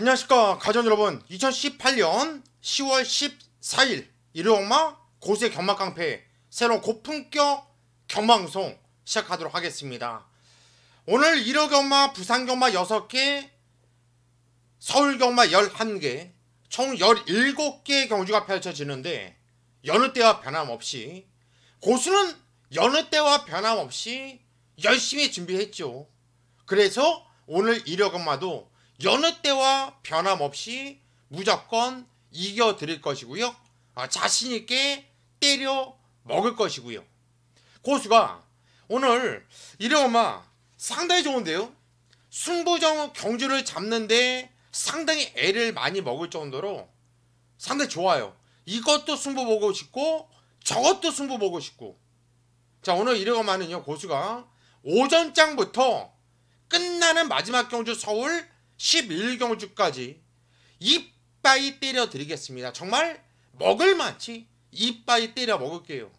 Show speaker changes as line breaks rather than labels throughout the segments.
안녕하십니까 가전 여러분. 2018년 10월 14일 일요일마 고수의 경마 깡패 새로운 고품격 경마방송 시작하도록 하겠습니다. 오늘 일요 경마, 부산 경마 6개, 서울 경마 11개, 총 17개의 경주가 펼쳐지는데 여느 때와 변함없이 고수는 여느 때와 변함없이 열심히 준비했죠. 그래서 오늘 일요 경마도 여느 때와 변함없이 무조건 이겨드릴 것이고요. 자신있게 때려 먹을 것이고요. 고수가 오늘 일요 경마 상당히 좋은데요. 승부정 경주를 잡는데 상당히 애를 많이 먹을 정도로 상당히 좋아요. 이것도 승부 보고 싶고 저것도 승부 보고 싶고. 자, 오늘 일요 경마는요, 고수가 오전장부터 끝나는 마지막 경주 서울 11경주까지 이빠이 때려 드리겠습니다. 정말 먹을만치 이빠이 때려 먹을게요.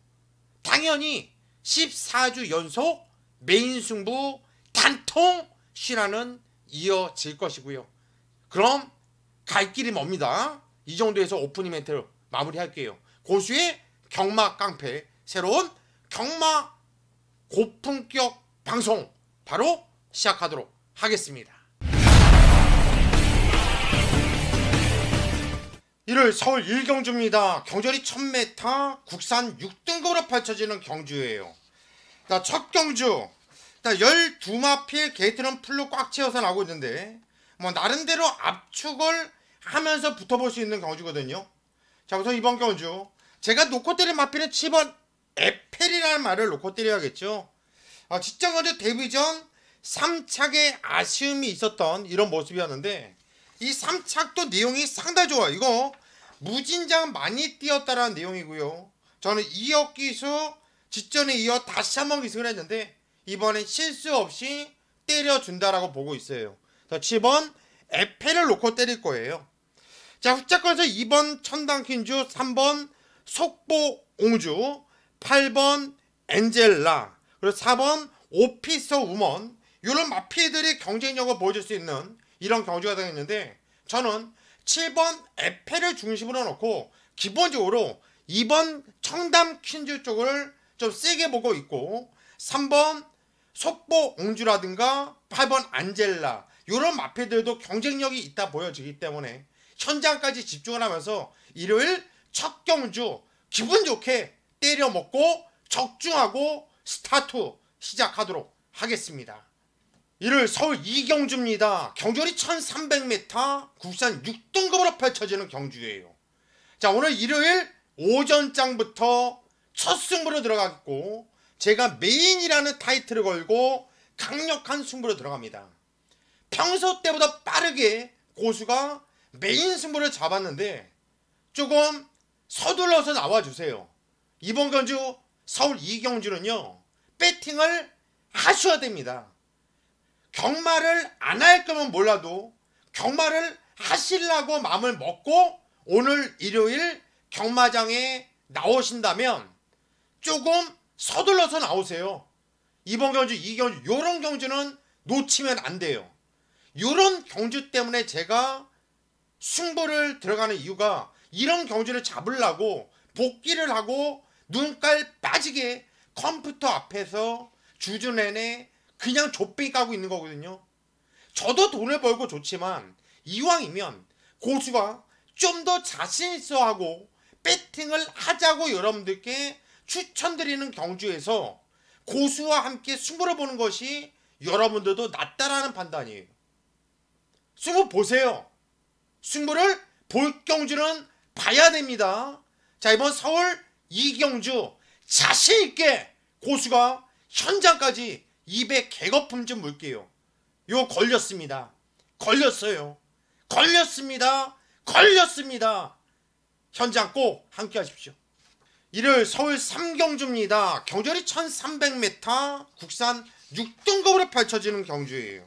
당연히 14주 연속 메인 승부 단통 신화는 이어질 것이고요. 그럼 갈 길이 멉니다. 이 정도에서 오프닝 멘트로 마무리할게요. 고수의 경마 깡패 새로운 경마 고품격 방송 바로 시작하도록 하겠습니다. 1월 서울 1경주입니다. 경절이 1000m 국산 6등급으로 펼쳐지는 경주예요. 첫 경주 12마필 게이트는 풀로 꽉 채워서 나오고 있는데 나름대로 압축을 하면서 붙어볼 수 있는 경주거든요. 자, 우선 이번 경주 제가 놓고 때린 마필은 7번 에펠이라는 말을 놓고 때려야겠죠. 직전 경주 데뷔 전 3착에 아쉬움이 있었던 이런 모습이었는데 이 3착도 내용이 상당히 좋아요. 이거 무진장 많이 뛰었다라는 내용이고요. 저는 2억 기수 직전에 이어 다시 한번 기승을 했는데 이번엔 실수 없이 때려준다라고 보고 있어요. 7번 에펠을 놓고 때릴 거예요. 자, 후차권에서 2번 천당킨주, 3번 속보옹주, 8번 엔젤라, 그리고 4번 오피서 우먼, 이런 마피들이 경쟁력을 보여줄 수 있는 이런 경주가 되겠는데 저는 7번 에펠을 중심으로 놓고 기본적으로 2번 청담 퀸즈 쪽을 좀 세게 보고 있고 3번 속보옹주라든가 8번 안젤라 이런 마피들도 경쟁력이 있다 보여지기 때문에 현장까지 집중을 하면서 일요일 첫 경주 기분 좋게 때려 먹고 적중하고 스타트 시작하도록 하겠습니다. 일요일 서울 2경주입니다. 경주리 1300m 국산 6등급으로 펼쳐지는 경주예요. 자, 오늘 일요일 오전장부터 첫 승부로 들어갔고 제가 메인이라는 타이틀을 걸고 강력한 승부로 들어갑니다. 평소 때보다 빠르게 고수가 메인 승부를 잡았는데 조금 서둘러서 나와주세요. 이번 경주 서울 2경주는요 배팅을 하셔야 됩니다. 경마를 안 할 거면 몰라도 경마를 하시려고 마음을 먹고 오늘 일요일 경마장에 나오신다면 조금 서둘러서 나오세요. 이번 경주, 이 경주, 요런 경주는 놓치면 안 돼요. 요런 경주 때문에 제가 승부를 들어가는 이유가 이런 경주를 잡으려고 복귀를 하고 눈깔 빠지게 컴퓨터 앞에서 주주 내내 그냥 좆뱅이 까고 있는 거거든요. 저도 돈을 벌고 좋지만 이왕이면 고수가 좀 더 자신 있어 하고 배팅을 하자고 여러분들께 추천드리는 경주에서 고수와 함께 승부를 보는 것이 여러분들도 낫다라는 판단이에요. 승부 보세요. 승부를 볼 경주는 봐야 됩니다. 자, 이번 서울 2경주 자신있게 고수가 현장까지 200 개거품 좀 물게요. 요 걸렸습니다. 걸렸어요. 걸렸습니다. 현장 꼭 함께 하십시오. 일요일 서울 3경주입니다. 경주리 1300m 국산 6등급으로 펼쳐지는 경주예요.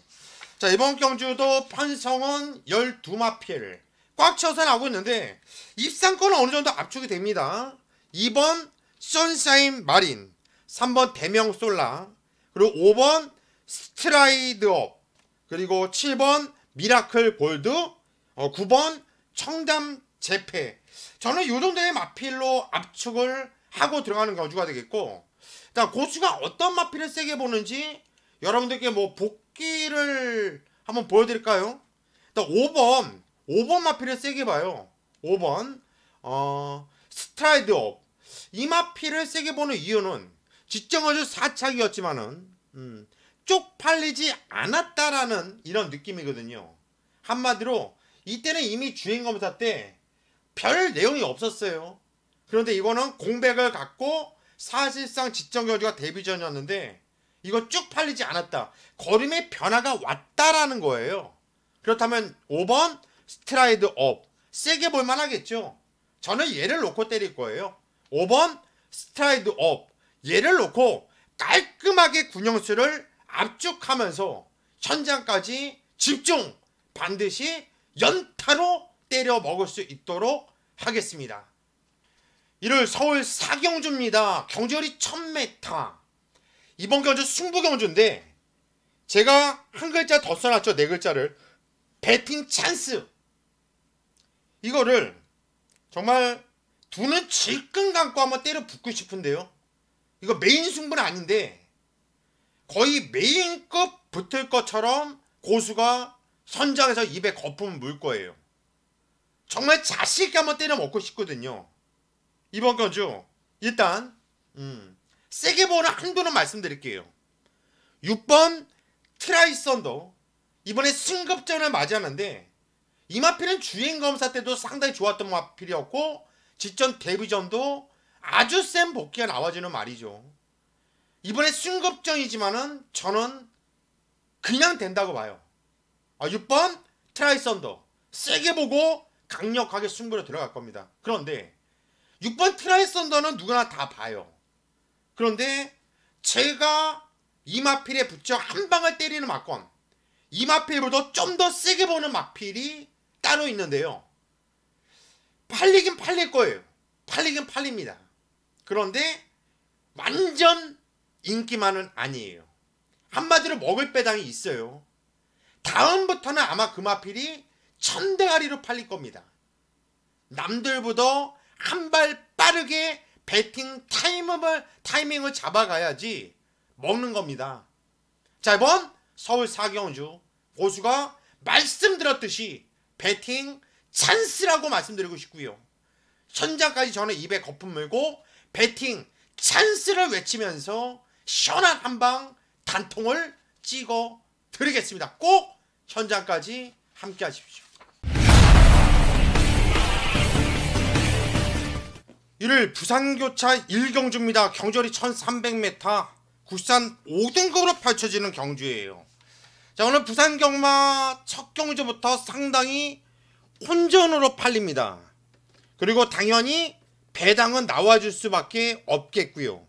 자, 이번 경주도 편성은 12마필 꽉 쳐서 나오고 있는데 입상권은 어느 정도 압축이 됩니다. 2번 선샤인 마린, 3번 대명 솔라, 그리고 5번 스트라이드업, 그리고 7번 미라클 골드, 9번 청담 재패. 저는 이 정도의 마필로 압축을 하고 들어가는 경주가 되겠고, 고수가 어떤 마필을 세게 보는지 여러분들께 뭐 복기를 한번 보여드릴까요? 5번 마필을 세게 봐요. 5번 스트라이드 업. 이 마필을 세게 보는 이유는 직정거주 4착이었지만은 쪽팔리지 않았다라는 이런 느낌이거든요. 한마디로 이때는 이미 주행검사 때 별 내용이 없었어요. 그런데 이거는 공백을 갖고 사실상 직정거주가 데뷔 전이었는데 이거 쭉 팔리지 않았다. 걸음의 변화가 왔다라는 거예요. 그렇다면 5번 스트라이드 업. 세게 볼만 하겠죠. 저는 얘를 놓고 때릴 거예요. 5번 스트라이드 업. 얘를 놓고 깔끔하게 군영수를 압축하면서 현장까지 집중, 반드시 연타로 때려 먹을 수 있도록 하겠습니다. 이를 서울 사경주입니다. 경주거리 1000m. 이번 경주 승부경주인데 제가 한 글자 더 써놨죠. 네 글자를. 배팅 찬스. 이거를 정말 두 눈 질끈 감고 한번 때려 붓고 싶은데요. 이거 메인 승부는 아닌데 거의 메인급 붙을 것처럼 고수가 선장에서 입에 거품을 물 거예요. 정말 자식있게 한번 때려 먹고 싶거든요. 이번 경주 일단 세게 보는 한도는 말씀드릴게요. 6번 트라이썬더. 이번에 승급전을 맞이하는데 이 마필은 주행검사 때도 상당히 좋았던 마필이었고 직전 데뷔전도 아주 센 복귀가 나와주는 말이죠. 이번에 승급전이지만은 저는 그냥 된다고 봐요. 6번 트라이썬더 세게 보고 강력하게 승부로 들어갈 겁니다. 그런데 6번 트라이썬더는 누구나 다 봐요. 그런데 제가 이 마필에 붙여 한 방을 때리는 막건, 이 마필보다 좀 더 세게 보는 마필이 따로 있는데요. 팔리긴 팔릴 거예요. 팔리긴 팔립니다. 그런데 완전 인기만은 아니에요. 한마디로 먹을 배당이 있어요. 다음부터는 아마 그 마필이 천대가리로 팔릴 겁니다. 남들보다 한 발 빠르게 배팅 타이밍을 잡아가야지 먹는 겁니다. 자, 이번 서울 사경주 고수가 말씀드렸듯이 배팅 찬스라고 말씀드리고 싶고요. 현장까지 저는 입에 거품 물고 배팅 찬스를 외치면서 시원한 한방 단통을 찍어 드리겠습니다. 꼭 현장까지 함께 하십시오. 이를 부산교차 1경주입니다. 경주거리 1300m. 국산 5등급으로 펼쳐지는 경주예요. 자, 오늘 부산경마 첫 경주부터 상당히 혼전으로 팔립니다. 그리고 당연히 배당은 나와줄 수밖에 없겠고요.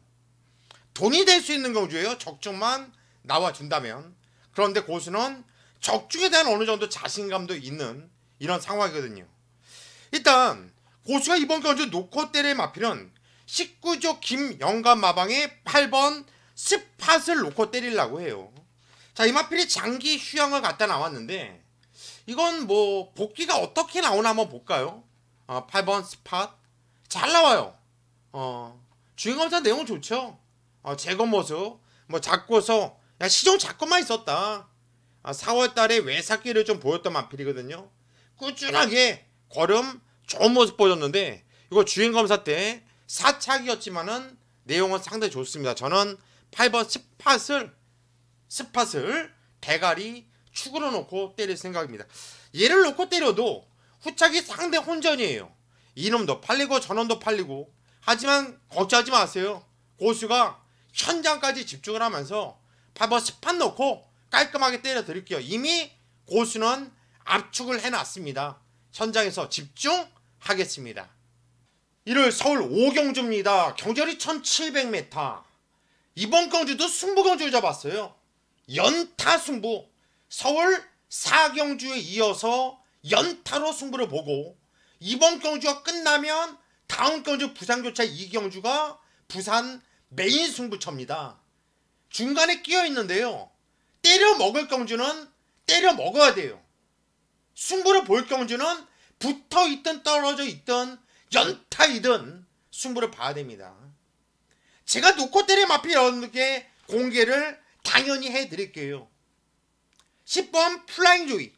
돈이 될 수 있는 경주예요. 적중만 나와준다면. 그런데 고수는 적중에 대한 어느 정도 자신감도 있는 이런 상황이거든요. 일단 고수가 이번 경주 놓고 때릴 마필은 19조 김영감 마방의 8번 스팟을 놓고 때리려고 해요. 자, 이 마필이 장기 휴양을 갖다 나왔는데 이건 뭐 복귀가 어떻게 나오나 한번 볼까요? 8번 스팟 잘 나와요. 주행검사 내용 좋죠. 제거 모습 뭐 잡고서 야 시종 잡고만 있었다. 4월달에 외삭기를 좀 보였던 마필이거든요. 꾸준하게 걸음 좋은 모습 보였는데 이거 주행검사 때 4착이었지만은 내용은 상당히 좋습니다. 저는 8번 스팟을 대가리 축으로 놓고 때릴 생각입니다. 얘를 놓고 때려도 후착이 상대 혼전이에요. 이놈도 팔리고 저놈도 팔리고. 하지만 걱정하지 마세요. 고수가 현장까지 집중을 하면서 8번 스팟 놓고 깔끔하게 때려 드릴게요. 이미 고수는 압축을 해놨습니다. 현장에서 집중하겠습니다. 이를 서울 5경주입니다. 경주거리 1700m. 이번 경주도 승부경주를 잡았어요. 연타 승부. 서울 4경주에 이어서 연타로 승부를 보고 이번 경주가 끝나면 다음 경주 부산교차 2경주가 부산 메인 승부처입니다. 중간에 끼어 있는데요. 때려 먹을 경주는 때려 먹어야 돼요. 승부를 볼 경주는 붙어 있든 떨어져 있든 연타이든 승부를 봐야 됩니다. 제가 놓고 때릴 마필 여러분들께 공개를 당연히 해드릴게요. 10번 플라잉 조이.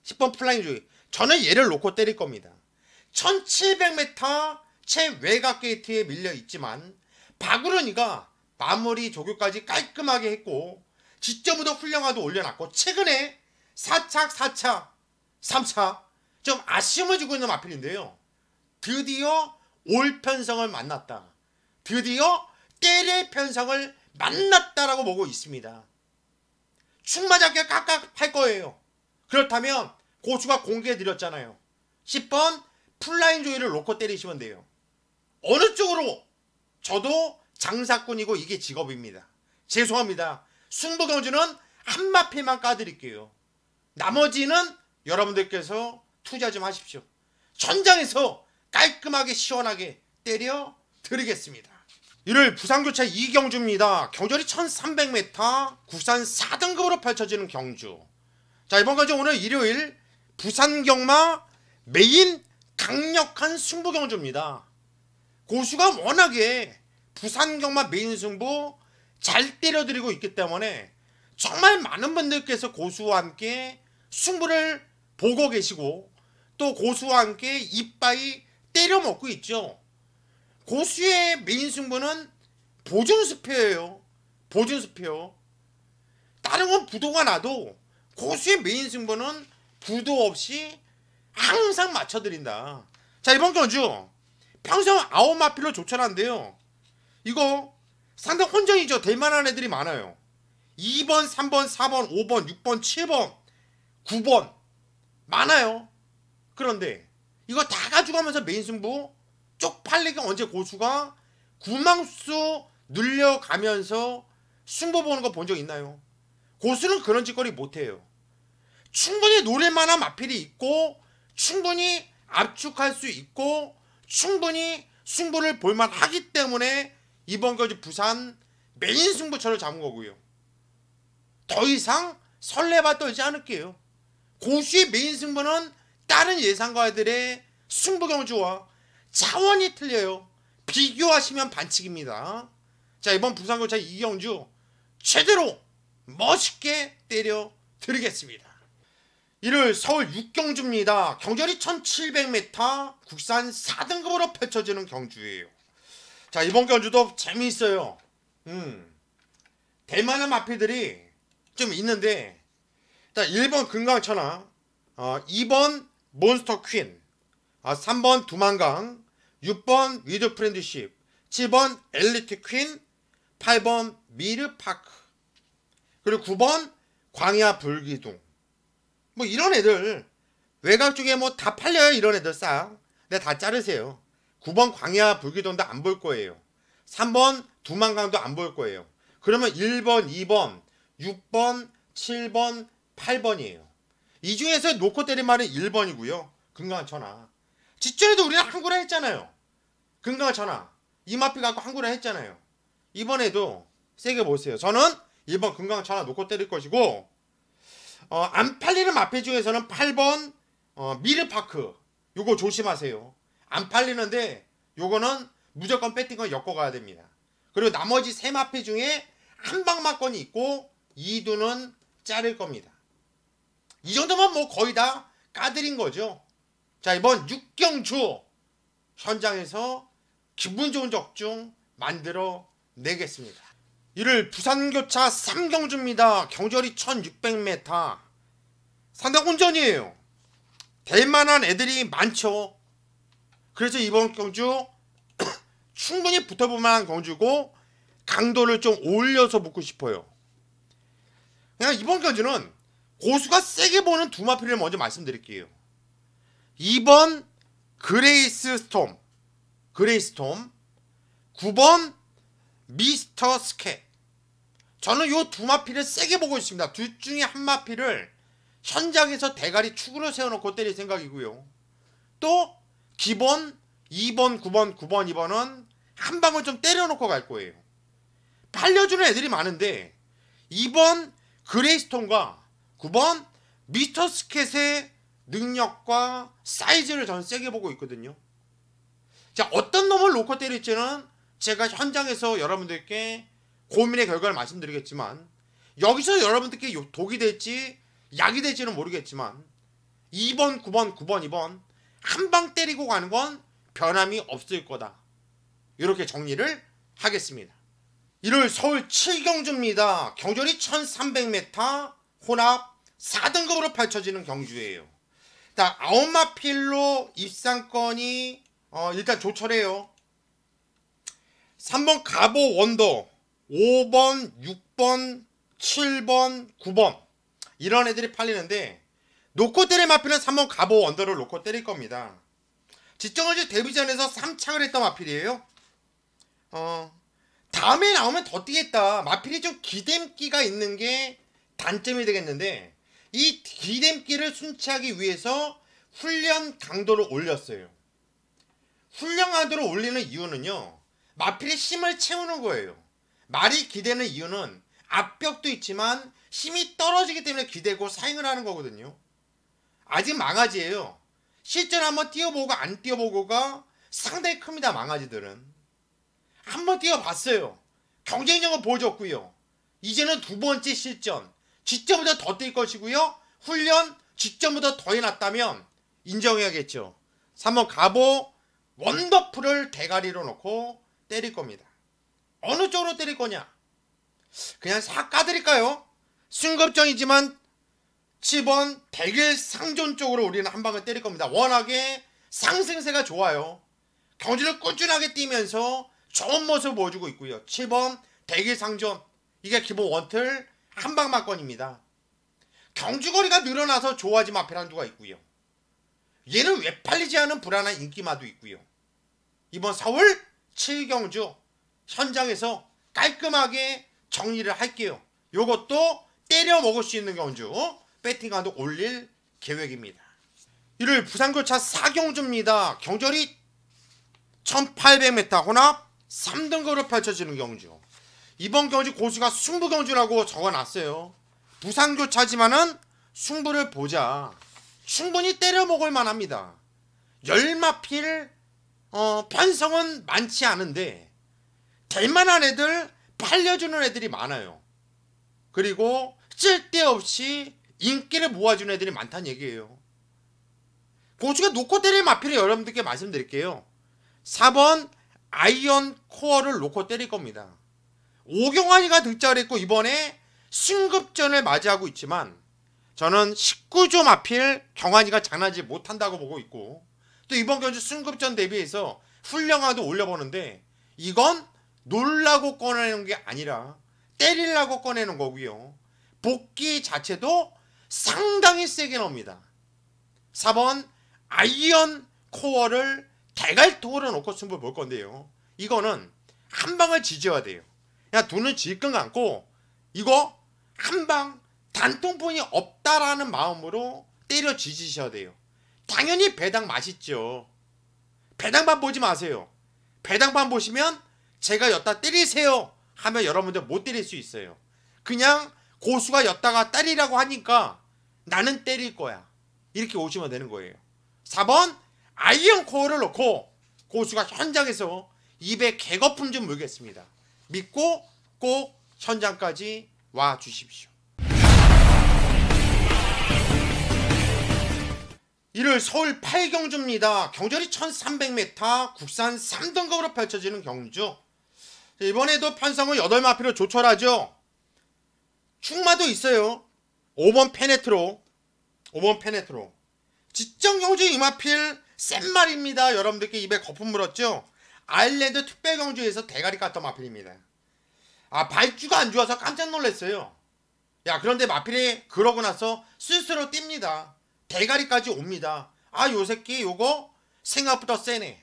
10번 플라잉 조이. 저는 얘를 놓고 때릴 겁니다. 1700m 최외곽 게이트에 밀려 있지만 박우른이가 마무리 조교까지 깔끔하게 했고 지점도 훌륭하도 올려놨고 최근에 4차, 4차, 3차 좀 아쉬움을 주고 있는 마필인데요. 드디어 올 편성을 만났다. 드디어 때릴 편성을 만났다라고 보고 있습니다. 충마잡기가 깍깍할 거예요. 그렇다면 고수가 공개해드렸잖아요. 10번 플라잉 조이를 놓고 때리시면 돼요. 어느 쪽으로? 저도 장사꾼이고 이게 직업입니다. 죄송합니다. 승부경주는 한 마필만 까드릴게요. 나머지는 여러분들께서 투자 좀 하십시오. 천장에서 깔끔하게 시원하게 때려 드리겠습니다. 1월 부산교차 이경주입니다. 경절이 1300m 국산 4등급으로 펼쳐지는 경주. 자, 이번 경주 오늘 일요일 부산경마 메인 강력한 승부 경주입니다. 고수가 워낙에 부산경마 메인 승부 잘 때려드리고 있기 때문에 정말 많은 분들께서 고수와 함께 승부를 보고 계시고 또 고수와 함께 이빠이 때려 먹고 있죠. 고수의 메인 승부는 보증수표예요. 보증수표. 다른 건 부도가 나도 고수의 메인 승부는 부도 없이 항상 맞춰드린다. 자, 이번 경주 평생 9마필로 조천한데요. 이거 상당히 혼전이죠. 될만한 애들이 많아요. 2번, 3번, 4번, 5번, 6번, 7번, 9번 많아요. 그런데 이거 다 가져가면서 메인 승부 쪽팔리게 언제 고수가 구망수 늘려가면서 승부 보는 거 본 적 있나요? 고수는 그런 짓거리 못해요. 충분히 노릴만한 마필이 있고 충분히 압축할 수 있고 충분히 승부를 볼만하기 때문에 이번 경주 부산 메인 승부처를 잡은 거고요. 더 이상 설레바 떨지 않을게요. 고수의 메인 승부는 다른 예상가들의 승부 경주와 차원이 틀려요. 비교하시면 반칙입니다. 자, 이번 부산교차 이경주 제대로 멋있게 때려 드리겠습니다. 1월 서울 6경주입니다. 경절이 1700m 국산 4등급으로 펼쳐지는 경주예요. 자, 이번 경주도 재미있어요. 대만한 마필들이 좀 있는데, 자, 1번 금강천하, 2번 몬스터 퀸, 3번 두만강, 6번 위드 프렌드십, 7번 엘리트 퀸, 8번 미르파크, 그리고 9번 광야 불기둥. 뭐 이런 애들 외곽 쪽에 뭐 다 팔려요. 이런 애들 싹. 근데 다 자르세요. 9번 광야 불기둥도 안 볼 거예요. 3번 두만강도 안 볼 거예요. 그러면 1번, 2번, 6번, 7번, 8번이에요. 이 중에서 놓고 때린 말은 1번이고요. 금강천하. 직전에도 우리는 한구라 했잖아요. 금강천하. 이마피 갖고 한구라 했잖아요. 이번에도 세게 보세요. 저는 1번 금강천하 놓고 때릴 것이고, 안 팔리는 마필 중에서는 8번 미르파크. 요거 조심하세요. 안 팔리는데 요거는 무조건 배팅건 엮어가야 됩니다. 그리고 나머지 3마필 중에 한 방마권이 있고 2두는 자를 겁니다. 이 정도면 뭐 거의 다 까드린 거죠. 자, 이번 6경주 현장에서 기분 좋은 적중 만들어 내겠습니다. 이를 부산교차 3경주입니다. 경절이 1600m. 상당히 혼전이에요. 될만한 애들이 많죠. 그래서 이번 경주 충분히 붙어볼 만한 경주고 강도를 좀 올려서 붙고 싶어요. 그냥 이번 경주는 고수가 세게 보는 두 마필을 먼저 말씀드릴게요. 2번 그레이스 스톰, 9번 미스터 스캣. 저는 요 두 마필을 세게 보고 있습니다. 둘 중에 한 마필을 현장에서 대가리 축으로 세워놓고 때릴 생각이고요. 또 기본 2번, 9번, 2번은 한 방울 좀 때려놓고 갈 거예요. 팔려주는 애들이 많은데 2번 그레이스톤과 9번 미스터 스캣의 능력과 사이즈를 저는 세게 보고 있거든요. 자, 어떤 놈을 놓고 때릴지는 제가 현장에서 여러분들께 고민의 결과를 말씀드리겠지만, 여기서 여러분들께 독이 될지 약이 될지는 모르겠지만 2번, 9번, 9번, 2번 한 방 때리고 가는 건 변함이 없을 거다. 이렇게 정리를 하겠습니다. 1월 서울 7경주입니다. 경주리 1300m 혼합 4등급으로 펼쳐지는 경주예요. 9마필로 입상권이 일단 조철해요. 3번 가보 원더, 5번, 6번, 7번, 9번 이런 애들이 팔리는데, 놓고 때릴 마필은 3번 가보 원더를 놓고 때릴 겁니다. 직전까지 데뷔전에서 3착을 했던 마필이에요. 다음에 나오면 더 뛰겠다. 마필이 좀 기댐기가 있는 게 단점이 되겠는데, 이 기댐기를 순치하기 위해서 훈련 강도를 올렸어요. 훈련 강도를 올리는 이유는요, 마필의 힘을 채우는 거예요. 말이 기대는 이유는 압력도 있지만 힘이 떨어지기 때문에 기대고 사행을 하는 거거든요. 아직 망아지예요. 실전 한번 뛰어보고 안 뛰어보고가 상당히 큽니다. 망아지들은 한번 뛰어봤어요. 경쟁력을 보여줬고요. 이제는 두 번째 실전, 직전보다 더 뛸 것이고요. 훈련 직전보다 더 해놨다면 인정해야겠죠. 3번 가보 원더풀을 대가리로 놓고 때릴 겁니다. 어느 쪽으로 때릴 거냐? 그냥 싹 까드릴까요? 승급전이지만 7번 대길 상존 쪽으로 우리는 한 방을 때릴 겁니다. 워낙에 상승세가 좋아요. 경주를 꾸준하게 뛰면서 좋은 모습을 보여주고 있고요. 7번 대길 상존, 이게 기본 원틀 한방 막건입니다. 경주거리가 늘어나서 좋아지 마필 두가 있고요. 얘는 왜 팔리지 않은 불안한 인기마도 있고요. 이번 서울 7경주 현장에서 깔끔하게 정리를 할게요. 요것도 때려 먹을 수 있는 경주 배팅한도 올릴 계획입니다. 1월 부산교차 4경주입니다. 경절이 1800m 혼합 3등급으로 펼쳐지는 경주. 이번 경주 고수가 승부경주라고 적어놨어요. 부산교차지만은 승부를 보자. 충분히 때려 먹을 만합니다. 열마필 편성은 많지 않은데 될만한 애들, 팔려주는 애들이 많아요. 그리고 쓸데없이 인기를 모아주는 애들이 많다는 얘기예요. 고수가 놓고 때릴 마필을 여러분들께 말씀드릴게요. 4번 아이언 코어를 놓고 때릴 겁니다. 오경환이가 득점을 했고 이번에 승급전을 맞이하고 있지만, 저는 19조 마필 경환이가 장난하지 못한다고 보고 있고, 또 이번 경주 승급전 대비해서 훈련화도 올려보는데, 이건 놀라고 꺼내는 게 아니라 때리려고 꺼내는 거고요. 복귀 자체도 상당히 세게 나옵니다. 4번 아이언 코어를 대갈통으로 놓고 승부 볼 건데요. 이거는 한 방을 지져야 돼요. 그냥 눈을 질끈 감고 이거 한 방 단통폰이 없다라는 마음으로 때려 지지셔야 돼요. 당연히 배당 맛있죠. 배당만 보지 마세요. 배당만 보시면 제가 엿다 때리세요 하면 여러분들 못 때릴 수 있어요. 그냥 고수가 엿다가 때리라고 하니까 나는 때릴 거야, 이렇게 오시면 되는 거예요. 4번 아이언 코어를 놓고 고수가 현장에서 입에 개거품 좀 물겠습니다. 믿고 꼭 현장까지 와 주십시오. 1월 서울 8경주입니다. 경절이 1300m 국산 3등급으로 펼쳐지는 경주. 이번에도 편성은 8마필로 조철하죠. 충마도 있어요. 5번 페네트로. 직전 경주 이마필 센 말입니다. 여러분들께 입에 거품 물었죠. 아일랜드 특별경주에서 대가리 깠던 마필입니다. 발주가 안 좋아서 깜짝 놀랐어요. 그런데 마필이 그러고 나서 스스로 뜁니다. 대가리까지 옵니다. 요 새끼 요거 생각보다 세네.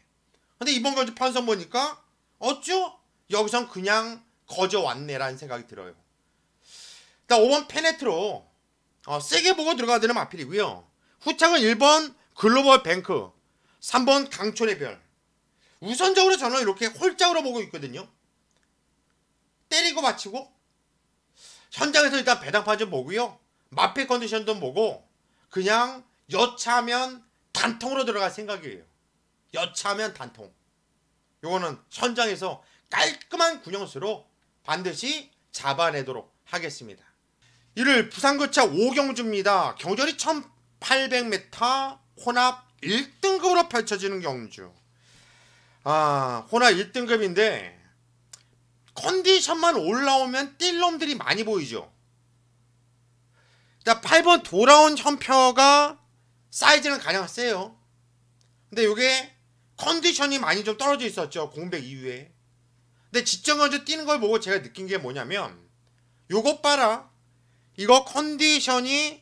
근데 이번 경주 편성 보니까 어쭈? 여기선 그냥 거저 왔네라는 생각이 들어요. 일단 5번 페네트로 세게 보고 들어가야 되는 마필이고요. 후착은 1번 글로벌 뱅크, 3번 강촌의 별. 우선적으로 저는 이렇게 홀짝으로 보고 있거든요. 때리고 받치고 현장에서 일단 배당판 좀 보고요. 마필 컨디션 좀 보고 그냥 여차하면 단통으로 들어갈 생각이에요. 여차하면 단통. 요거는 현장에서 깔끔한 군용수로 반드시 잡아내도록 하겠습니다. 이를 부산거차 오경주입니다. 경전이 1800m 혼합 1등급으로 펼쳐지는 경주. 혼합 1등급인데 컨디션만 올라오면 뛸 놈들이 많이 보이죠. 8번 돌아온 현표가 사이즈는 가장 세요. 근데 요게 컨디션이 많이 좀 떨어져 있었죠. 공백 이후에. 근데 직전경주 뛰는 걸 보고 제가 느낀 게 뭐냐면, 요것 봐라. 이거 컨디션이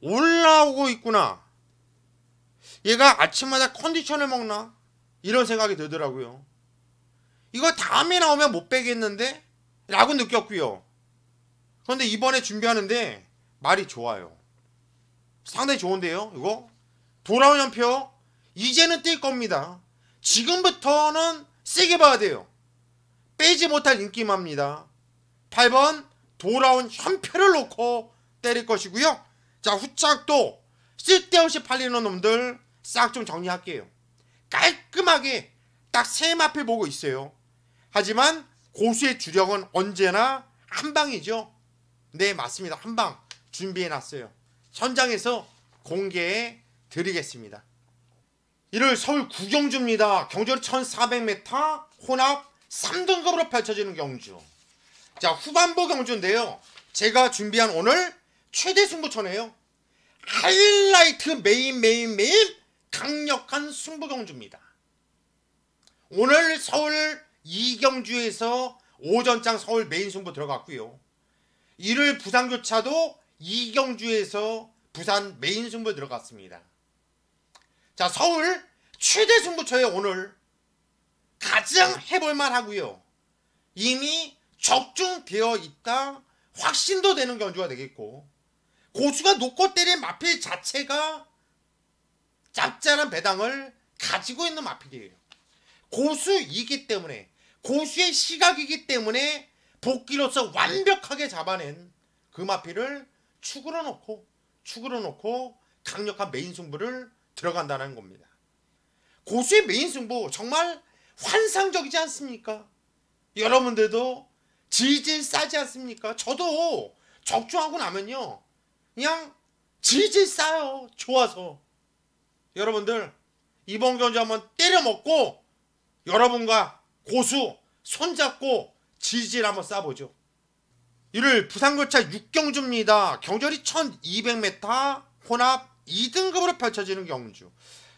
올라오고 있구나. 얘가 아침마다 컨디션을 먹나? 이런 생각이 들더라고요. 이거 다음에 나오면 못 빼겠는데? 라고 느꼈고요. 그런데 이번에 준비하는데 말이 좋아요. 상당히 좋은데요. 이거 돌아온 연표 이제는 뛸 겁니다. 지금부터는 세게 봐야 돼요. 빼지 못할 인기만입니다. 8번 돌아온 현표를 놓고 때릴 것이고요. 자, 후착도 쓸데없이 팔리는 놈들 싹 좀 정리할게요. 깔끔하게 딱 세 마필 보고 있어요. 하지만 고수의 주력은 언제나 한방이죠. 네, 맞습니다. 한방 준비해놨어요. 현장에서 공개해 드리겠습니다. 이를 서울 구경주입니다. 경주는 1400m 혼합 3등급으로 펼쳐지는 경주. 자, 후반부 경주인데요. 제가 준비한 오늘 최대 승부처네요. 하이라이트 메인 강력한 승부 경주입니다. 오늘 서울 이경주에서 오전장 서울 메인 승부 들어갔고요. 이를 부산교차도 이경주에서 부산 메인 승부 들어갔습니다. 자, 서울 최대 승부처에 오늘 가장 해볼만 하고요. 이미 적중되어 있다 확신도 되는 경주가 되겠고, 고수가 놓고 때린 마필 자체가 짭짤한 배당을 가지고 있는 마필이에요. 고수이기 때문에, 고수의 시각이기 때문에 복귀로서 완벽하게 잡아낸 그 마필을 축으로 놓고 강력한 메인 승부를 들어간다는 겁니다. 고수의 메인 승부 정말 환상적이지 않습니까? 여러분들도 질질 싸지 않습니까? 저도 적중하고 나면요 그냥 질질 싸요. 좋아서. 여러분들 이번 경주 한번 때려먹고 여러분과 고수 손잡고 질질 한번 싸보죠. 이를 부산거차 6경주입니다. 경절이 1200m 혼합 2등급으로 펼쳐지는 경주.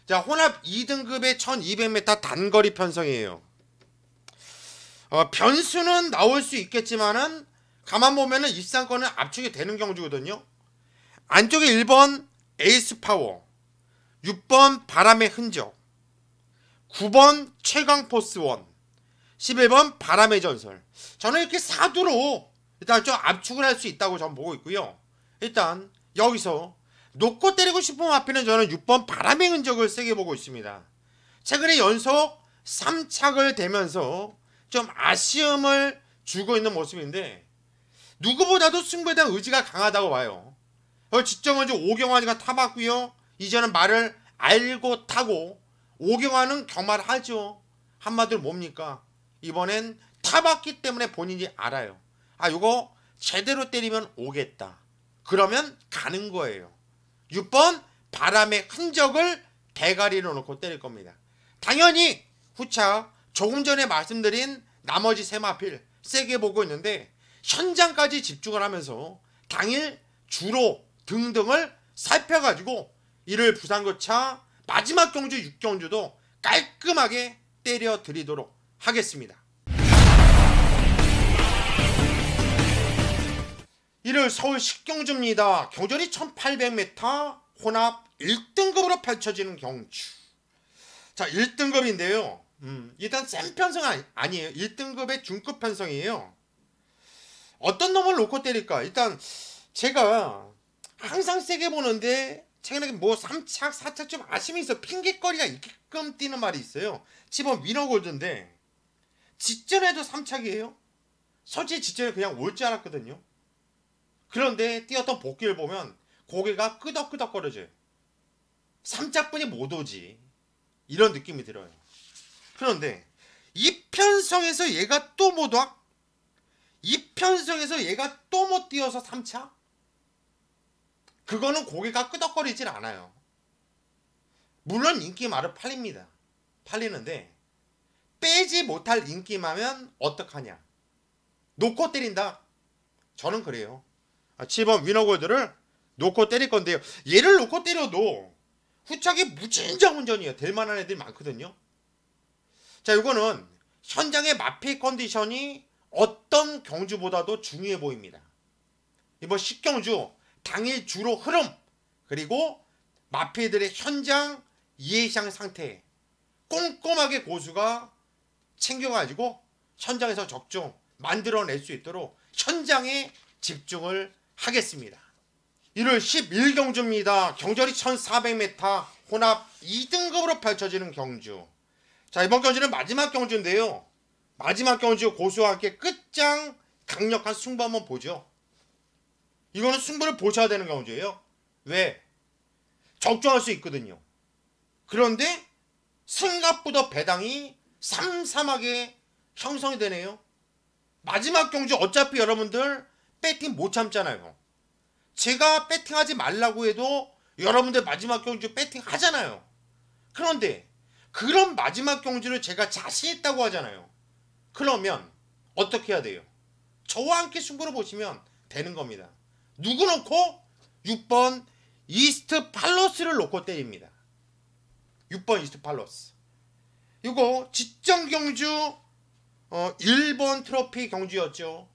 자, 혼합 2등급의 1200m 단거리 편성이에요. 변수는 나올 수 있겠지만은 가만 보면은 입상권은 압축이 되는 경주거든요. 안쪽에 1번 에이스 파워, 6번 바람의 흔적, 9번 최강 포스 원, 11번 바람의 전설. 저는 이렇게 사두로 일단 좀 압축을 할 수 있다고 저는 보고 있고요. 일단 여기서 놓고 때리고 싶은 마필은 저는 6번 바람의 흔적을 세게 보고 있습니다. 최근에 연속 3착을 대면서 좀 아쉬움을 주고 있는 모습인데, 누구보다도 승부에 대한 의지가 강하다고 봐요. 직전먼저 오경환이가 타봤고요. 이제는 말을 알고 타고, 오경환은 경마를 하죠. 한마디로 뭡니까? 이번엔 타봤기 때문에 본인이 알아요. 요거 제대로 때리면 오겠다. 그러면 가는 거예요. 6번 바람의 흔적을 대가리로 놓고 때릴 겁니다. 당연히 후차 조금 전에 말씀드린 나머지 세 마필 세게 보고 있는데, 현장까지 집중을 하면서 당일 주로 등등을 살펴가지고 이를 부산거차 마지막 경주 6경주도 깔끔하게 때려 드리도록 하겠습니다. 이를 서울 10경주입니다. 경전이 1800m 혼합 1등급으로 펼쳐지는 경주. 자, 1등급인데요. 일단 센 편성 아니에요. 1등급의 중급 편성이에요. 어떤 놈을 놓고 때릴까? 일단 제가 항상 세게 보는데 최근에 뭐 3착, 4착 좀 아쉬움이 있어. 핑계거리가 있게끔 뛰는 말이 있어요. 10번 위너골드인데 직전에도 3착이에요. 솔직히 직전에 그냥 올 줄 알았거든요. 그런데 뛰었던 복귀를 보면 고개가 끄덕끄덕거려져요. 3차분이 못 오지. 이런 느낌이 들어요. 그런데 이편성에서 얘가 또 못 와? 이편성에서 얘가 또 못 뛰어서 3차? 그거는 고개가 끄덕거리질 않아요. 물론 인기말은 팔립니다. 팔리는데 빼지 못할 인기마면 어떡하냐? 놓고 때린다. 저는 그래요. 7번 위너골드를 놓고 때릴 건데요. 얘를 놓고 때려도 후착이 무진장 운전이에요. 될 만한 애들이 많거든요. 자, 이거는 현장의 마피 컨디션이 어떤 경주보다도 중요해 보입니다. 이번 10경주 당일 주로 흐름, 그리고 마피들의 현장 예상 상태 꼼꼼하게 고수가 챙겨가지고 현장에서 적중 만들어낼 수 있도록 현장에 집중을 하겠습니다. 1월 11경주입니다. 경절이 1400m, 혼합 2등급으로 펼쳐지는 경주. 자, 이번 경주는 마지막 경주인데요. 마지막 경주 고수와 함께 끝장 강력한 승부 한번 보죠. 이거는 승부를 보셔야 되는 경주예요. 왜? 적중할 수 있거든요. 그런데 생각보다 배당이 삼삼하게 형성이 되네요. 마지막 경주 어차피 여러분들 배팅 못 참잖아요. 제가 배팅하지 말라고 해도 여러분들 마지막 경주 배팅 하잖아요. 그런데 그런 마지막 경주를 제가 자신 있다고 하잖아요. 그러면 어떻게 해야 돼요? 저와 함께 승부를 보시면 되는 겁니다. 누구 놓고? 6번 이스트 팔로스를 놓고 때립니다. 6번 이스트 팔로스. 이거 지정 경주 1번 트로피 경주였죠.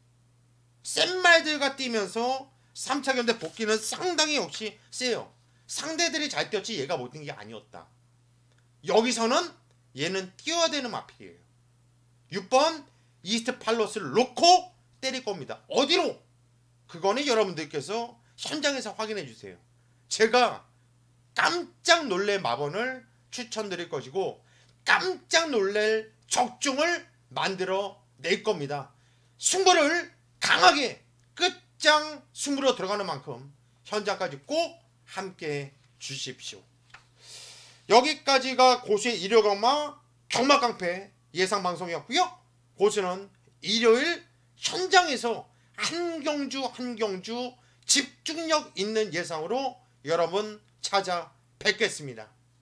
센 말들과 뛰면서 3차 경대 복귀는 상당히 역시 세요. 상대들이 잘 뛰었지 얘가 못 뛴 게 아니었다. 여기서는 얘는 뛰어야 되는 마필이에요. 6번 이스트 팔로스를 놓고 때릴 겁니다. 어디로? 그거는 여러분들께서 현장에서 확인해 주세요. 제가 깜짝 놀랄 마번을 추천드릴 것이고 깜짝 놀랄 적중을 만들어 낼 겁니다. 승부를 강하게 끝장 승부로 들어가는 만큼 현장까지 꼭 함께 주십시오. 여기까지가 고수의 일요경마 경마깡패 예상방송이었고요. 고수는 일요일 현장에서 한 경주 한 경주 집중력 있는 예상으로 여러분 찾아뵙겠습니다.